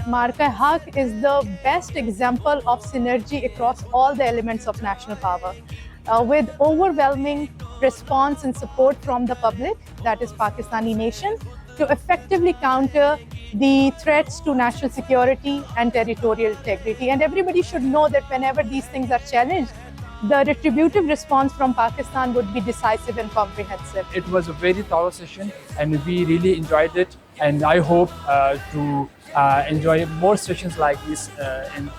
Marka-e-Haq is the best example of synergy across all the elements of national power, with overwhelming response and support from the public, that is Pakistani nation, to effectively counter the threats to national security and territorial integrity. And everybody should know that whenever these things are challenged, the retributive response from Pakistan would be decisive and comprehensive. It was a very thorough session and we really enjoyed it, and I hope to enjoy more sessions like this in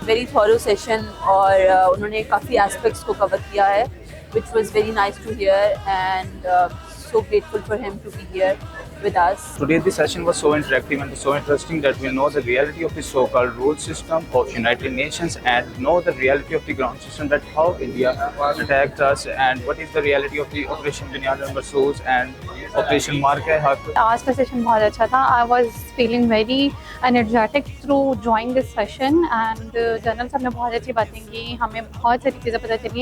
Very thorough session और उन्होंने काफ़ी aspects को cover किया है, which was very nice to hear, and so grateful for him to be here with us. Today the session was so interactive and so interesting that we know the reality of the so-called rule system of United Nations and know the reality of the ground system, that how India attacked us and what is the reality of the Operation Bunyad al Marsoos and Operation Marka-e-Haq. आज का session बहुत अच्छा था. I was feeling very energetic through joining this session, and general साहब ने बहुत अच्छी बातें की, हमें बहुत सारी चीज़ें पता चली.